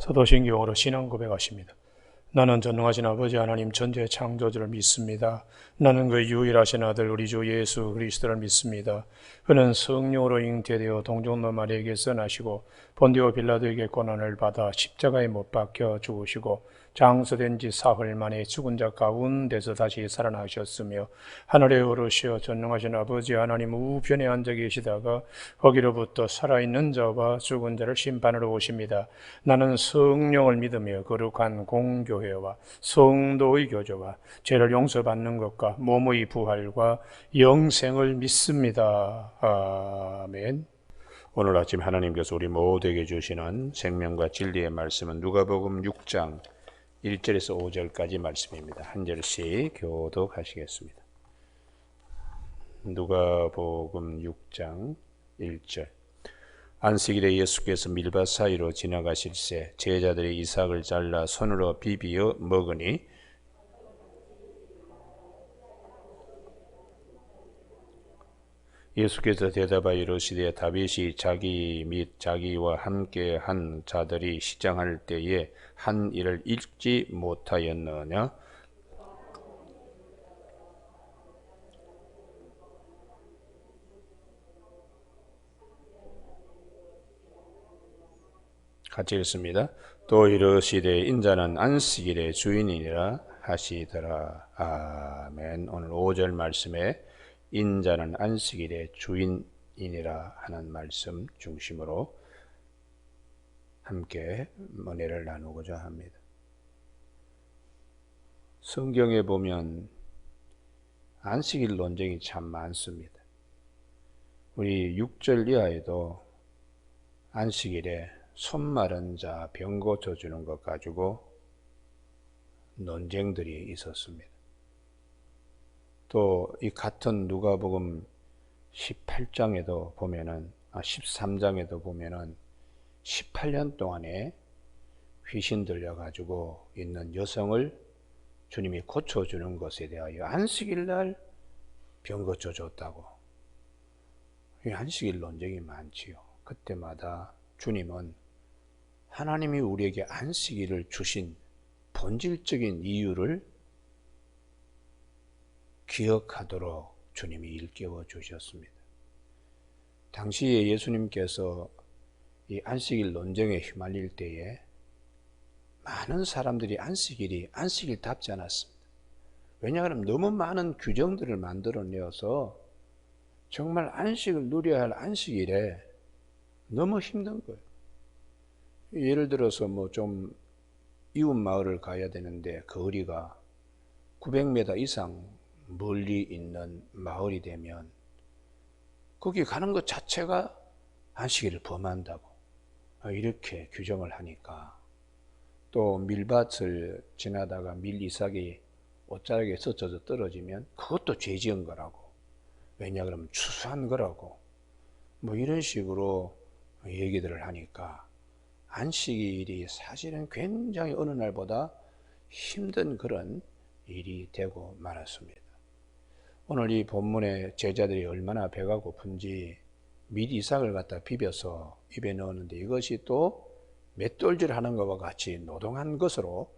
사도신경으로 신앙 고백하십니다. 나는 전능하신 아버지 하나님 전지의 창조주를 믿습니다. 나는 그 유일하신 아들 우리 주 예수 그리스도를 믿습니다. 그는 성령으로 잉태되어 동정녀 마리아에게서 나시고 본디오 빌라도에게 고난을 받아 십자가에 못 박혀 죽으시고 장사된 지 사흘 만에 죽은 자 가운데서 다시 살아나셨으며 하늘에 오르시어 전능하신 아버지 하나님 우편에 앉아 계시다가 거기로부터 살아있는 자와 죽은 자를 심판하러 오십니다. 나는 성령을 믿으며 거룩한 공교회와 성도의 교제와 죄를 용서받는 것과 몸의 부활과 영생을 믿습니다. 아멘. 오늘 아침 하나님께서 우리 모두에게 주시는 생명과 진리의 말씀은 누가복음 6장 1절에서 5절까지 말씀입니다. 한 절씩 교독하시겠습니다. 누가복음 6장 1절. 안식일에 예수께서 밀밭 사이로 지나가실새 제자들이 이삭을 잘라 손으로 비비어 먹으니 예수께서 대답하여 이르시되 다윗이 자기 및 자기와 함께 한 자들이 시장할 때에 한 일을 읽지 못하였느냐? 같이 읽습니다. 또 이르시되 인자는 안식일의 주인이니라 하시더라. 아멘. 오늘 5절 말씀에 인자는 안식일의 주인이니라 하는 말씀 중심으로 함께 은혜를 나누고자 합니다. 성경에 보면 안식일 논쟁이 참 많습니다. 우리 6절 이하에도 안식일에 손 마른 자 병 고쳐주는 것 가지고 논쟁들이 있었습니다. 또 이 같은 누가복음 18장에도 보면은 13장에도 보면은 18년 동안에 귀신 들려가지고 있는 여성을 주님이 고쳐주는 것에 대하여 안식일 날 병 고쳐줬다고. 이 안식일 논쟁이 많지요. 그때마다 주님은 하나님이 우리에게 안식일을 주신 본질적인 이유를 기억하도록 주님이 일깨워 주셨습니다. 당시에 예수님께서 이 안식일 논쟁에 휘말릴 때에 많은 사람들이 안식일답지 않았습니다. 왜냐하면 너무 많은 규정들을 만들어내어서 정말 안식을 누려야 할 안식일에 너무 힘든 거예요. 예를 들어서 좀 이웃 마을을 가야 되는데 거리가 900m 이상 멀리 있는 마을이 되면 거기 가는 것 자체가 안식일을 범한다고 이렇게 규정을 하니까, 또 밀밭을 지나다가 밀 이삭이 옷자락에 젖어서 떨어지면 그것도 죄 지은 거라고, 왜냐 그러면 추수한 거라고, 이런 식으로 얘기들을 하니까 안식일이 사실은 굉장히 어느 날보다 힘든 그런 일이 되고 말았습니다. 오늘 이 본문에 제자들이 얼마나 배가 고픈지 밀 이삭을 갖다 비벼서 입에 넣었는데 이것이 또 맷돌질 하는 것과 같이 노동한 것으로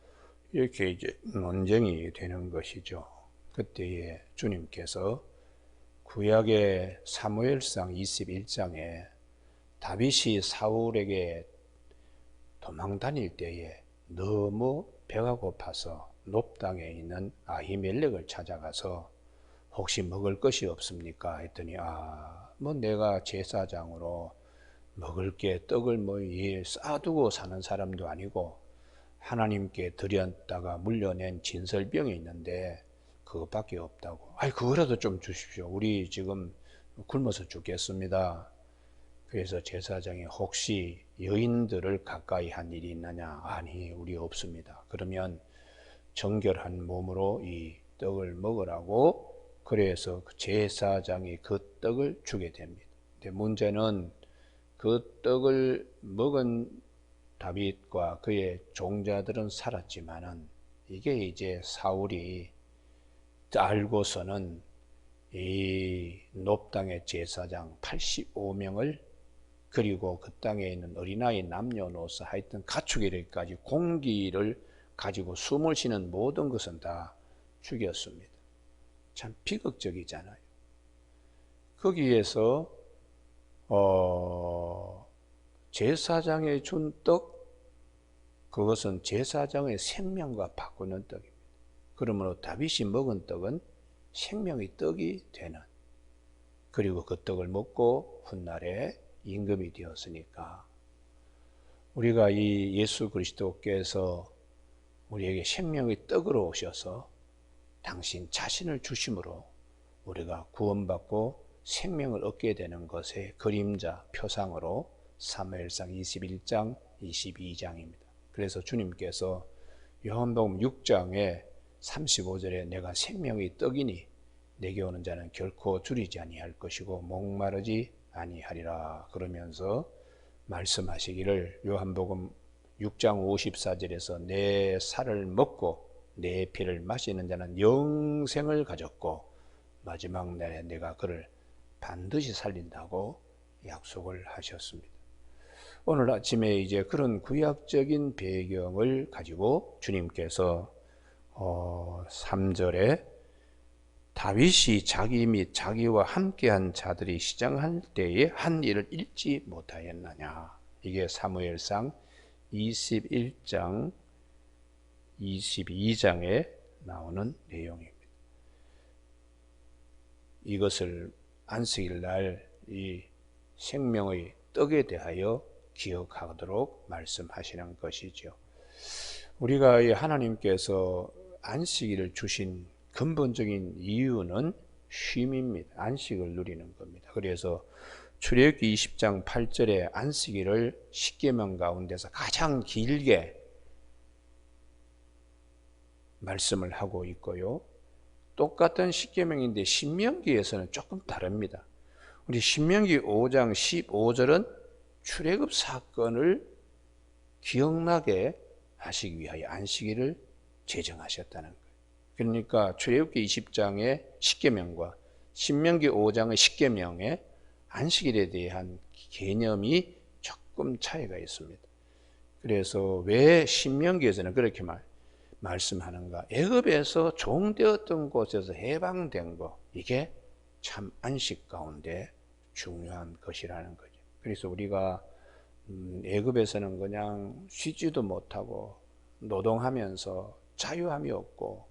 이렇게 이제 논쟁이 되는 것이죠. 그때에 주님께서 구약의 사무엘상 21장에 다윗이 사울에게 도망 다닐 때에 너무 배가 고파서 놉당에 있는 아히멜렉을 찾아가서 혹시 먹을 것이 없습니까? 했더니 내가 제사장으로 먹을 게 떡을 쌓아두고 사는 사람도 아니고 하나님께 드렸다가 물려낸 진설병이 있는데 그것밖에 없다고. 그거라도 좀 주십시오. 우리 지금 굶어서 죽겠습니다. 그래서 제사장이 혹시 여인들을 가까이 한 일이 있느냐? 아니, 우리 없습니다. 그러면 정결한 몸으로 이 떡을 먹으라고, 그래서 제사장이 그 떡을 주게 됩니다. 근데 문제는 그 떡을 먹은 다윗과 그의 종자들은 살았지만은 이게 이제 사울이 알고서는 이 놉당의 제사장 85명을 그리고 그 땅에 있는 어린아이 남녀노소 하여튼 가축에 이르기까지 공기를 가지고 숨을 쉬는 모든 것은 다 죽였습니다. 참 비극적이잖아요. 거기에서 제사장에 준 떡, 그것은 제사장의 생명과 바꾸는 떡입니다. 그러므로 다윗이 먹은 떡은 생명의 떡이 되는, 그리고 그 떡을 먹고 훗날에 임금이 되었으니까 우리가 이 예수 그리스도께서 우리에게 생명의 떡으로 오셔서 당신 자신을 주심으로 우리가 구원받고 생명을 얻게 되는 것의 그림자, 표상으로 사무엘상 21장, 22장입니다. 그래서 주님께서 요한복음 6장에 35절에 내가 생명의 떡이니 내게 오는 자는 결코 줄이지 아니할 것이고 목마르지 아니하리라 그러면서 말씀하시기를, 요한복음 6장 54절에서 내 살을 먹고 내 피를 마시는 자는 영생을 가졌고 마지막 날에 내가 그를 반드시 살린다고 약속을 하셨습니다. 오늘 아침에 이제 그런 구약적인 배경을 가지고 주님께서 3절에 다윗이 자기 및 자기와 함께한 자들이 시장할 때에 한 일을 잊지 못하였느냐. 이게 사무엘상 21장, 22장에 나오는 내용입니다. 이것을 안식일 날 이 생명의 떡에 대하여 기억하도록 말씀하시는 것이죠. 우리가 이 하나님께서 안식일을 주신 근본적인 이유는 쉼입니다. 안식을 누리는 겁니다. 그래서 출애굽기 20장 8절에 안식일을 십계명 가운데서 가장 길게 말씀을 하고 있고요. 똑같은 십계명인데 신명기에서는 조금 다릅니다. 우리 신명기 5장 15절은 출애굽 사건을 기억나게 하시기 위하여 안식일을 제정하셨다는 거예요. 그러니까 출애굽기 20장의 십계명과 신명기 5장의 십계명의 안식일에 대한 개념이 조금 차이가 있습니다. 그래서 왜 신명기에서는 그렇게 말씀하는가? 애굽에서 종되었던 곳에서 해방된 것, 이게 참 안식 가운데 중요한 것이라는 거죠. 그래서 우리가 애굽에서는 그냥 쉬지도 못하고 노동하면서 자유함이 없고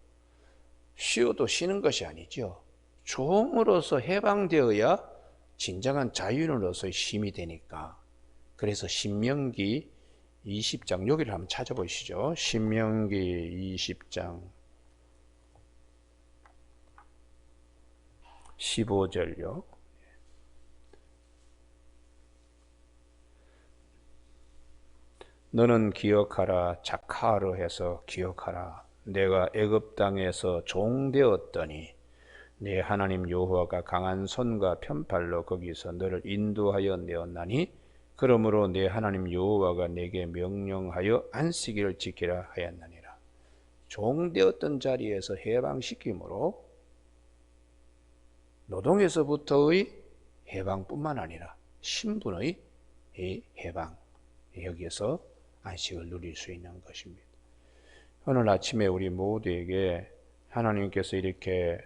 쉬어도 쉬는 것이 아니죠. 종으로서 해방되어야 진정한 자유인으로서의 쉼이 되니까. 그래서 신명기 20장 여기를 한번 찾아보시죠. 신명기 20장 15절요. 너는 기억하라, 자카르 해서 기억하라. 내가 애굽 땅에서 종되었더니 내 하나님 여호와가 강한 손과 편팔로 거기서 너를 인도하여 내었나니 그러므로 내 하나님 여호와가 내게 명령하여 안식일을 지키라 하였느니라. 종되었던 자리에서 해방시킴으로 노동에서부터의 해방뿐만 아니라 신분의 해방, 여기에서 안식을 누릴 수 있는 것입니다. 오늘 아침에 우리 모두에게 하나님께서 이렇게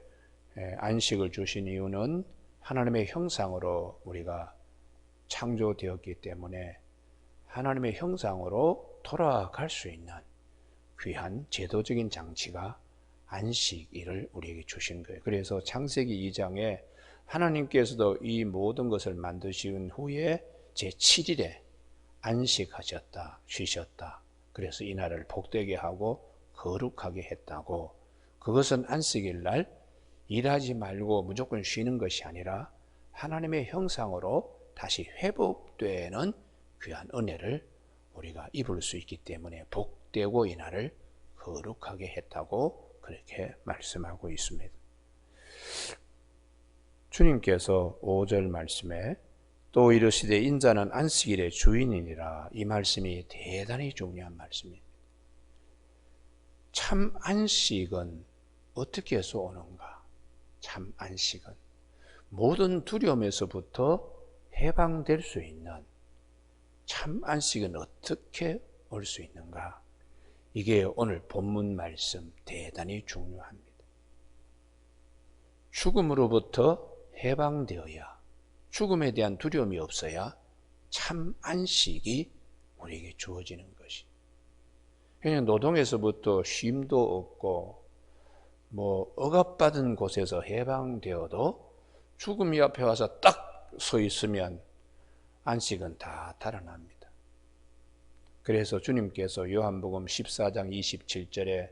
안식을 주신 이유는 하나님의 형상으로 우리가 창조되었기 때문에 하나님의 형상으로 돌아갈 수 있는 귀한 제도적인 장치가 안식일을 우리에게 주신 거예요. 그래서 창세기 2장에 하나님께서도 이 모든 것을 만드신 후에 제7일에 안식하셨다, 쉬셨다. 그래서 이 날을 복되게 하고 거룩하게 했다고. 그것은 안식일 날 일하지 말고 무조건 쉬는 것이 아니라 하나님의 형상으로 다시 회복되는 귀한 은혜를 우리가 입을 수 있기 때문에 복되고 이 날을 거룩하게 했다고 그렇게 말씀하고 있습니다. 주님께서 5절 말씀에 또 이르시되 인자는 안식일의 주인이니라. 이 말씀이 대단히 중요한 말씀입니다. 참 안식은 어떻게 해서 오는가? 참 안식은 모든 두려움에서부터 해방될 수 있는 참 안식은 어떻게 올 수 있는가? 이게 오늘 본문 말씀 대단히 중요합니다. 죽음으로부터 해방되어야, 죽음에 대한 두려움이 없어야 참 안식이 우리에게 주어지는 것이. 그냥 노동에서부터 쉼도 없고 억압받은 곳에서 해방되어도 죽음이 앞에 와서 딱 서 있으면 안식은 다 달아납니다. 그래서 주님께서 요한복음 14장 27절에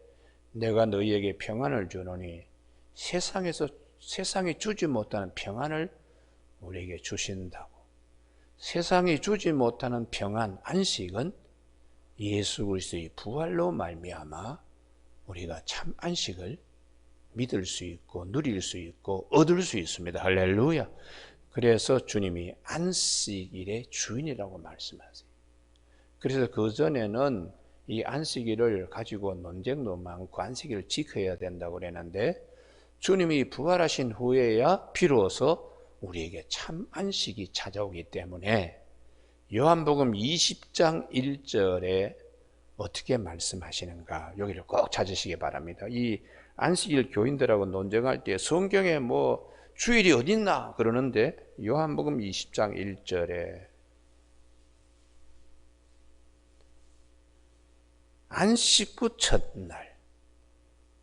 내가 너희에게 평안을 주노니 세상이 주지 못하는 평안을 우리에게 주신다고. 세상이 주지 못하는 평안, 안식은 예수 그리스도의 부활로 말미암아 우리가 참 안식을 믿을 수 있고 누릴 수 있고 얻을 수 있습니다. 할렐루야. 그래서 주님이 안식일의 주인이라고 말씀하세요. 그래서 그전에는 이 안식일을 가지고 논쟁도 많고 안식일을 지켜야 된다고 그랬는데 주님이 부활하신 후에야 비로소 우리에게 참 안식이 찾아오기 때문에 요한복음 20장 1절에 어떻게 말씀하시는가 여기를 꼭 찾으시기 바랍니다. 이 안식일 교인들하고 논쟁할 때 성경에 주일이 어딨나 그러는데 요한복음 20장 1절에 안식 후 첫날,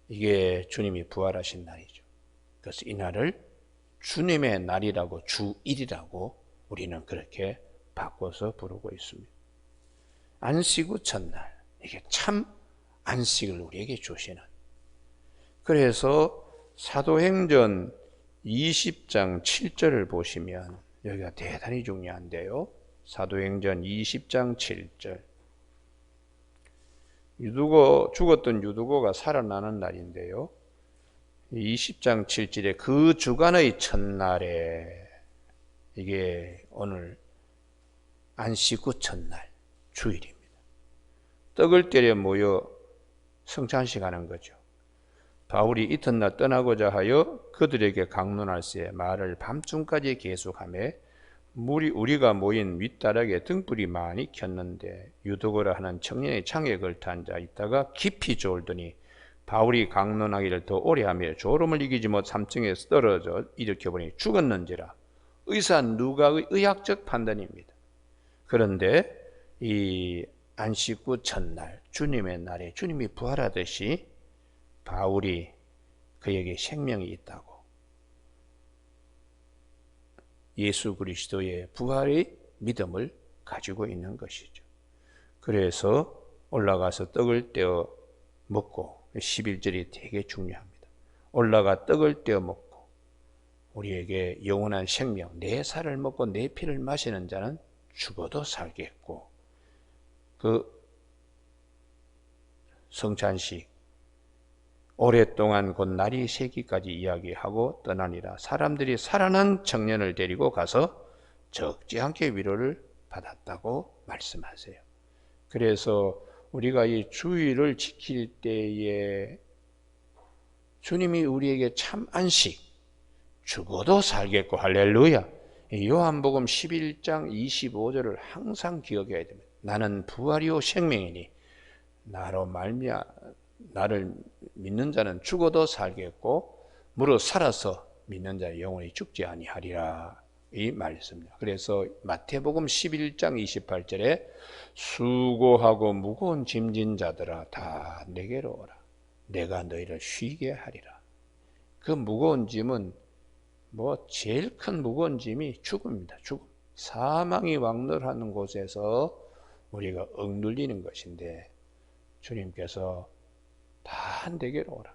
이게 주님이 부활하신 날이죠. 그래서 이 날을 주님의 날이라고, 주일이라고 우리는 그렇게 바꿔서 부르고 있습니다. 안식 후 첫날, 이게 참 안식을 우리에게 주시는. 그래서 사도행전 20장 7절을 보시면 여기가 대단히 중요한데요. 사도행전 20장 7절. 죽었던 유두고가 살아나는 날인데요. 20장 7절에 그 주간의 첫날에, 이게 오늘 안식 후 첫날, 주일입니다. 떡을 때려 모여 성찬식 하는 거죠. 바울이 이튿날 떠나고자 하여 그들에게 강론할세 말을 밤중까지 계속하며 우리가 모인 윗다락에 등불이 많이 켰는데 유두고라 하는 청년이 창에 걸터 앉아 있다가 깊이 졸더니 바울이 강론하기를 더 오래 하며 졸음을 이기지 못 3층에 떨어져 일으켜보니 죽었는지라. 의사 누가의 의학적 판단입니다. 그런데 이 안식 후 첫날, 주님의 날에 주님이 부활하듯이 바울이 그에게 생명이 있다고, 예수 그리스도의 부활의 믿음을 가지고 있는 것이죠. 그래서 올라가서 떡을 떼어 먹고, 11절이 되게 중요합니다. 올라가 떡을 떼어 먹고 우리에게 영원한 생명, 내 살을 먹고 내 피를 마시는 자는 죽어도 살겠고, 그 성찬식 오랫동안 곧 날이 새기까지 이야기하고 떠나니라. 사람들이 살아난 청년을 데리고 가서 적지 않게 위로를 받았다고 말씀하세요. 그래서 우리가 이 주일을 지킬 때에 주님이 우리에게 참 안식, 죽어도 살겠고, 할렐루야. 요한복음 11장 25절을 항상 기억해야 됩니다. 나는 부활이요 생명이니 나를 믿는 자는 죽어도 살겠고 무릇 살아서 믿는 자의 영혼이 죽지 아니하리라, 이 말씀입니다. 그래서 마태복음 11장 28절에 수고하고 무거운 짐진 자들아 다 내게로 오라, 내가 너희를 쉬게 하리라. 그 무거운 짐은 제일 큰 무거운 짐이 죽음입니다. 죽음. 사망이 왕노하는 곳에서 우리가 억눌리는 것인데 주님께서 다 내게로 오라.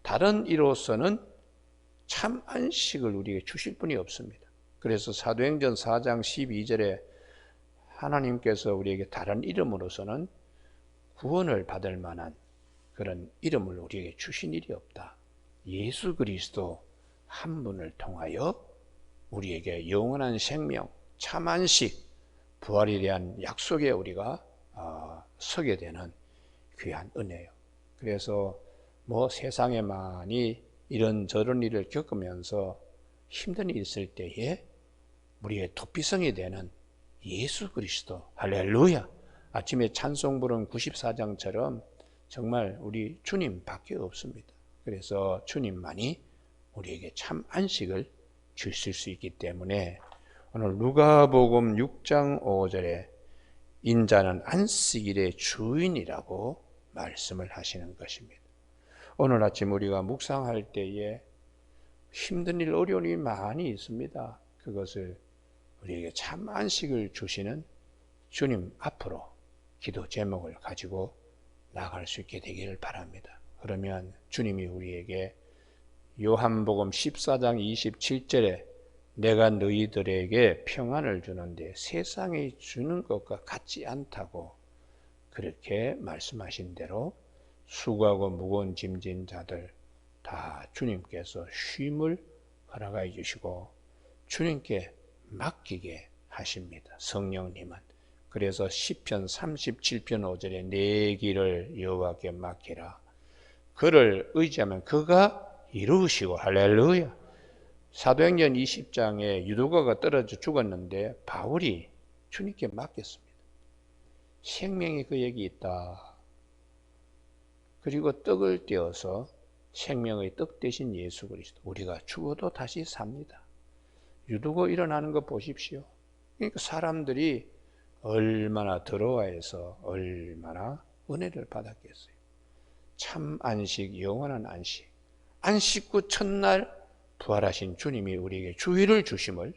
다른 이로서는 참 안식을 우리에게 주실 분이 없습니다. 그래서 사도행전 4장 12절에 하나님께서 우리에게 다른 이름으로서는 구원을 받을 만한 그런 이름을 우리에게 주신 일이 없다. 예수 그리스도 한 분을 통하여 우리에게 영원한 생명, 참 안식, 부활에 대한 약속에 우리가 서게 되는 귀한 은혜예요. 그래서 세상에 많이 이런저런 일을 겪으면서 힘든 일이 있을 때에 우리의 도피성이 되는 예수 그리스도. 할렐루야. 아침에 찬송 부른 94장처럼 정말 우리 주님밖에 없습니다. 그래서 주님만이 우리에게 참 안식을 주실 수 있기 때문에 오늘 누가복음 6장 5절에 인자는 안식일의 주인이라고 말씀을 하시는 것입니다. 오늘 아침 우리가 묵상할 때에 힘든 일, 어려운 일이 많이 있습니다. 그것을 우리에게 참 안식을 주시는 주님 앞으로 기도 제목을 가지고 나갈 수 있게 되기를 바랍니다. 그러면 주님이 우리에게 요한복음 14장 27절에 내가 너희들에게 평안을 주는데 세상이 주는 것과 같지 않다고 그렇게 말씀하신 대로 수고하고 무거운 짐진 자들 다 주님께서 쉼을 허락해 주시고 주님께 맡기게 하십니다. 성령님은. 그래서 시편 37편 5절에 내 길을 여호와께 맡기라. 그를 의지하면 그가 이루시고. 할렐루야. 사도행전 20장에 유다가 떨어져 죽었는데 바울이 주님께 맡겼습니다. 생명이 그에게 있다. 그리고 떡을 떼어서 생명의 떡 대신 예수 그리스도. 우리가 죽어도 다시 삽니다. 유두고 일어나는 거 보십시오. 그러니까 사람들이 얼마나 더러워해서 얼마나 은혜를 받았겠어요. 참 안식, 영원한 안식. 안식 후 첫날 부활하신 주님이 우리에게 주의를 주심을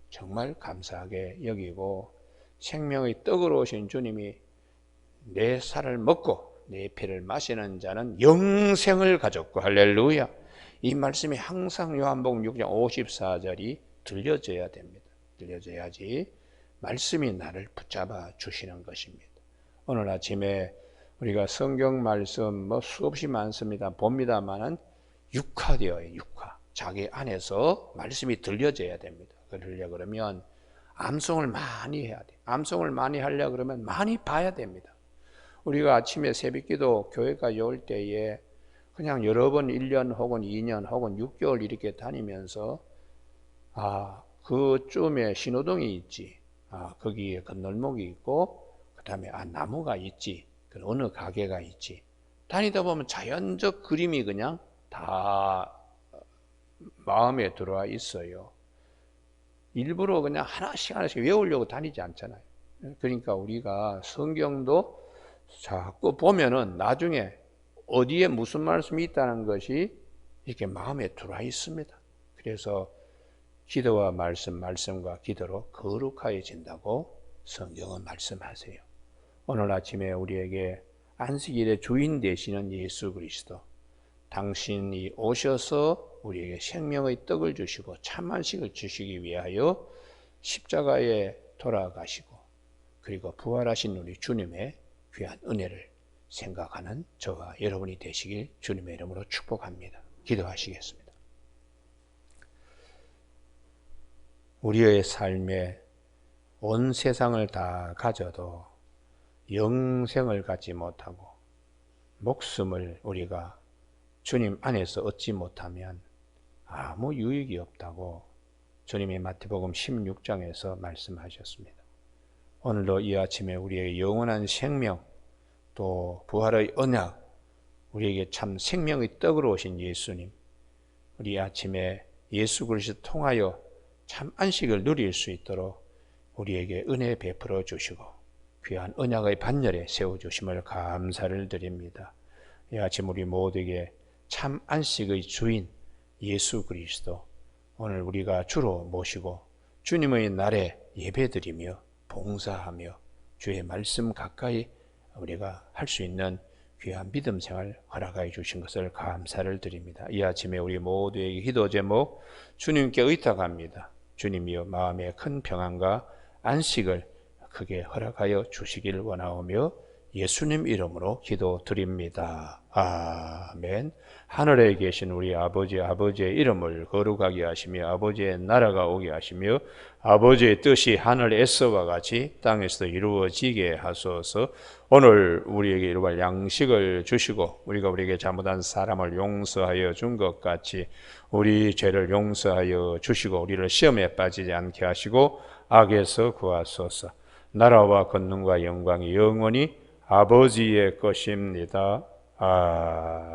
정말 감사하게 여기고 생명의 떡으로 오신 주님이 내 살을 먹고 내 피를 마시는 자는 영생을 가졌고. 할렐루야. 이 말씀이 항상 요한복음 6장 54절이 들려져야 됩니다. 들려져야지 말씀이 나를 붙잡아 주시는 것입니다. 오늘 아침에 우리가 성경 말씀 수없이 많습니다. 봅니다만은 육화되어요. 육화. 자기 안에서 말씀이 들려져야 됩니다. 그러려고 그러면 암송을 많이 해야 돼요. 암송을 많이 하려고 그러면 많이 봐야 됩니다. 우리가 아침에 새벽기도 교회까지 올 때에 그냥 여러 번 1년 혹은 2년 혹은 6개월 이렇게 다니면서 그쯤에 신호등이 있지. 거기에 건널목이 있고 그 다음에 나무가 있지. 어느 가게가 있지. 다니다 보면 자연적 그림이 그냥 다 마음에 들어와 있어요. 일부러 그냥 하나씩 외우려고 다니지 않잖아요. 그러니까 우리가 성경도 자꾸 보면은 나중에 어디에 무슨 말씀이 있다는 것이 이렇게 마음에 들어와 있습니다. 그래서 기도와 말씀과 기도로 거룩해진다고 성경은 말씀하세요. 오늘 아침에 우리에게 안식일의 주인 되시는 예수 그리스도, 당신이 오셔서 우리에게 생명의 떡을 주시고 참 안식을 주시기 위하여 십자가에 돌아가시고 그리고 부활하신 우리 주님의 귀한 은혜를 생각하는 저와 여러분이 되시길 주님의 이름으로 축복합니다. 기도하시겠습니다. 우리의 삶에 온 세상을 다 가져도 영생을 갖지 못하고 목숨을 우리가 주님 안에서 얻지 못하면 아무 유익이 없다고 주님이 마태복음 16장에서 말씀하셨습니다. 오늘도 이 아침에 우리의 영원한 생명 또 부활의 언약, 우리에게 참 생명의 떡으로 오신 예수님, 우리 아침에 예수 그리스도 통하여 참 안식을 누릴 수 있도록 우리에게 은혜 베풀어 주시고 귀한 언약의 반열에 세워주심을 감사를 드립니다. 이 아침 우리 모두에게 참 안식의 주인 예수 그리스도 오늘 우리가 주로 모시고 주님의 날에 예배드리며 봉사하며 주의 말씀 가까이 우리가 할 수 있는 귀한 믿음 생활 허락하여 주신 것을 감사를 드립니다. 이 아침에 우리 모두에게 기도 제목 주님께 의탁합니다. 주님이여 마음의 큰 평안과 안식을 크게 허락하여 주시길 원하오며 예수님 이름으로 기도드립니다. 아멘. 하늘에 계신 우리 아버지의 이름을 거룩하게 하시며 아버지의 나라가 오게 하시며 아버지의 뜻이 하늘에서와 같이 땅에서도 이루어지게 하소서. 오늘 우리에게 이루어갈 양식을 주시고 우리가 우리에게 잘못한 사람을 용서하여 준 것 같이 우리 죄를 용서하여 주시고 우리를 시험에 빠지지 않게 하시고 악에서 구하소서. 나라와 권능과 영광이 영원히 아버지의 것입니다. 아멘.